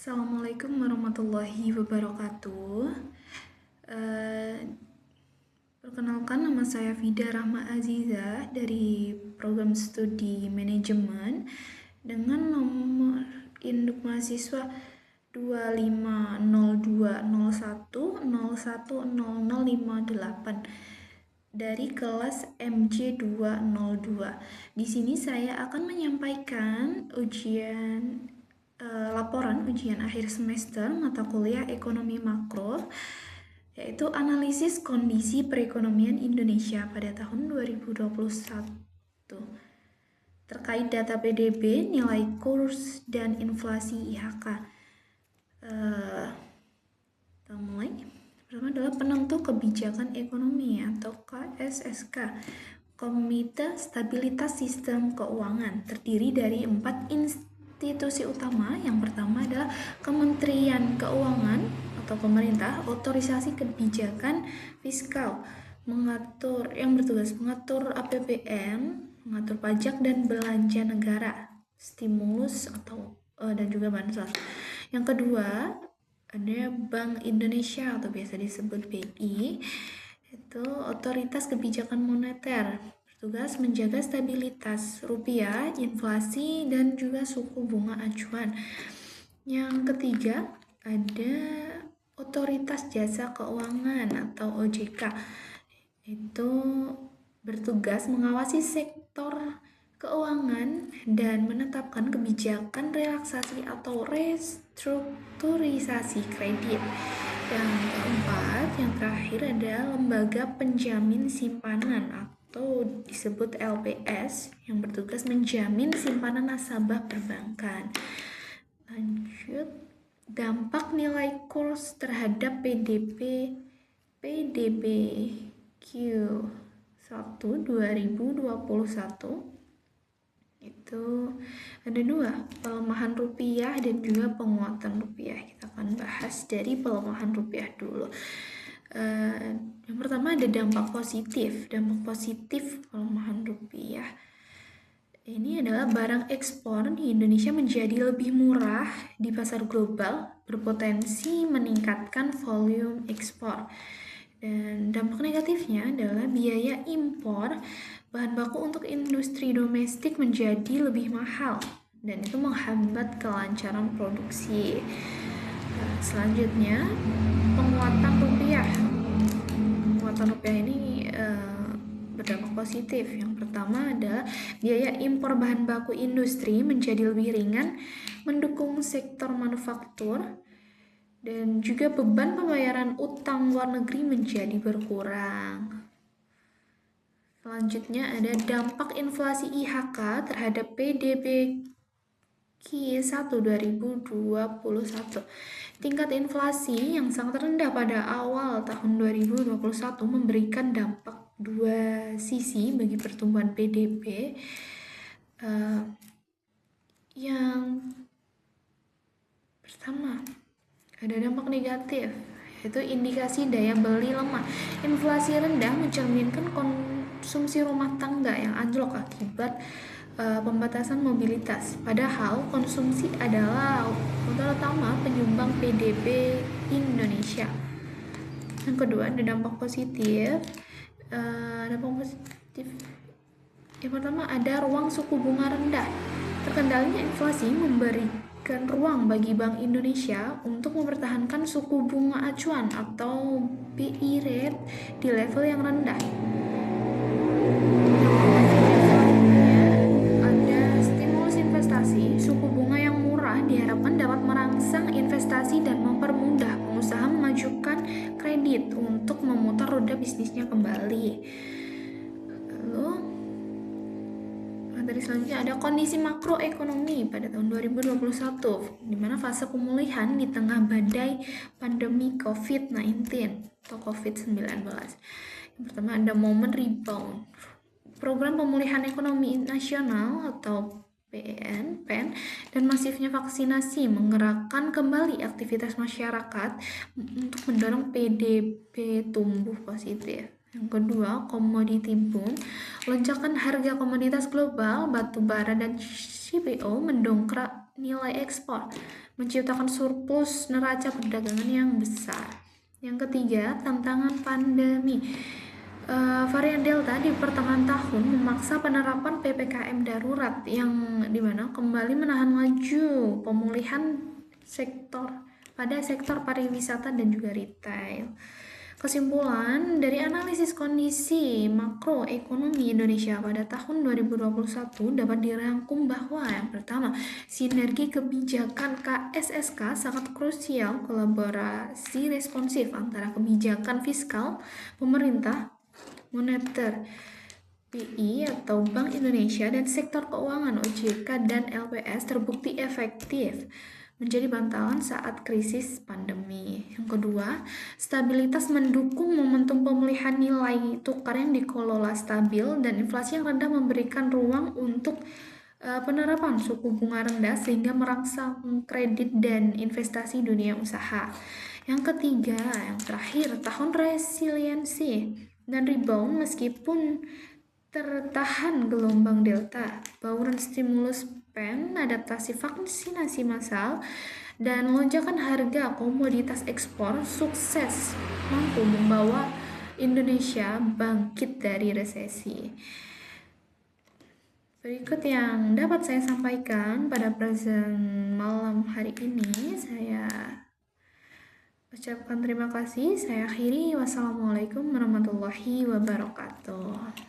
Assalamualaikum warahmatullahi wabarakatuh. Eh, Perkenalkan, nama saya Fida Rahma Aziza dari program studi manajemen dengan nomor induk mahasiswa 250201010058 dari kelas MJ202. Di sini saya akan menyampaikan laporan ujian akhir semester mata kuliah ekonomi makro, yaitu analisis kondisi perekonomian Indonesia pada tahun 2021 terkait data PDB, nilai kurs, dan inflasi IHK. Kita mulai. Pertama adalah penentu kebijakan ekonomi atau KSSK, Komite Stabilitas Sistem Keuangan, terdiri dari 4 institusi utama. Yang pertama adalah Kementerian Keuangan atau pemerintah, otorisasi kebijakan fiskal, yang bertugas mengatur APBN, mengatur pajak dan belanja negara, stimulus dan juga bansos. Yang kedua ada Bank Indonesia atau biasa disebut BI, itu otoritas kebijakan moneter, bertugas menjaga stabilitas rupiah, inflasi, dan juga suku bunga acuan. Yang ketiga ada otoritas jasa keuangan atau OJK, itu bertugas mengawasi sektor keuangan dan menetapkan kebijakan relaksasi atau restrukturisasi kredit. Yang keempat, yang terakhir ada lembaga penjamin simpanan atau disebut LPS, yang bertugas menjamin simpanan nasabah perbankan. Lanjut, dampak nilai kurs terhadap PDB Q1 2021 itu ada 2, pelemahan rupiah dan juga penguatan rupiah. Kita akan bahas dari pelemahan rupiah dulu. Yang pertama ada dampak positif pelemahan rupiah. Ini adalah barang ekspor di Indonesia menjadi lebih murah di pasar global, berpotensi meningkatkan volume ekspor. Dan dampak negatifnya adalah biaya impor bahan baku untuk industri domestik menjadi lebih mahal, dan itu menghambat kelancaran produksi. Selanjutnya, penguatan rupiah. Penguatan rupiah ini berdampak positif. Yang pertama adalah biaya impor bahan baku industri menjadi lebih ringan, mendukung sektor manufaktur, dan juga beban pembayaran utang luar negeri menjadi berkurang. Selanjutnya ada dampak inflasi IHK terhadap PDB Q1 2021. Tingkat inflasi yang sangat rendah pada awal tahun 2021 memberikan dampak dua sisi bagi pertumbuhan PDB. Yang pertama ada dampak negatif, yaitu indikasi daya beli lemah. Inflasi rendah mencerminkan konsumsi rumah tangga yang anjlok akibat pembatasan mobilitas. Padahal konsumsi adalah modal utama penyumbang PDB Indonesia. Yang kedua ada dampak positif. Yang pertama ada ruang suku bunga rendah. Terkendalinya inflasi memberikan ruang bagi Bank Indonesia untuk mempertahankan suku bunga acuan atau BI rate di level yang rendah. Ada stimulus investasi. Suku bunga yang murah diharapkan dapat merangsang investasi dan mempermudah pengusaha mengajukan kredit untuk memutar roda bisnisnya kembali. Dari selanjutnya ada kondisi makroekonomi pada tahun 2021, di mana fase pemulihan di tengah badai pandemi COVID-19 atau COVID-19. Yang pertama ada momen rebound. Program pemulihan ekonomi nasional atau PEN, dan masifnya vaksinasi menggerakkan kembali aktivitas masyarakat untuk mendorong PDB tumbuh positif. Yang kedua, komoditi boom. Lonjakan harga komoditas global, batu bara dan CPO mendongkrak nilai ekspor, menciptakan surplus neraca perdagangan yang besar. Yang ketiga, tantangan pandemi. Varian Delta di pertengahan tahun memaksa penerapan PPKM darurat yang dimana kembali menahan laju pemulihan pada sektor pariwisata dan juga retail. Kesimpulan dari analisis kondisi makroekonomi Indonesia pada tahun 2021 dapat dirangkum bahwa yang pertama, sinergi kebijakan KSSK sangat krusial. Kolaborasi responsif antara kebijakan fiskal, pemerintah, moneter, BI atau Bank Indonesia dan sektor keuangan OJK dan LPS terbukti efektif menjadi bantalan saat krisis pandemi. Yang kedua, stabilitas mendukung momentum pemulihan nilai tukar yang dikelola stabil dan inflasi yang rendah memberikan ruang untuk penerapan suku bunga rendah sehingga merangsang kredit dan investasi dunia usaha. Yang ketiga, yang terakhir, tahun resiliensi dan rebound meskipun tertahan gelombang Delta, bauran stimulus PEN, adaptasi vaksinasi massal, dan lonjakan harga komoditas ekspor sukses mampu membawa Indonesia bangkit dari resesi. Berikut yang dapat saya sampaikan pada present malam hari ini. Saya ucapkan terima kasih. Saya akhiri. Wassalamualaikum warahmatullahi wabarakatuh.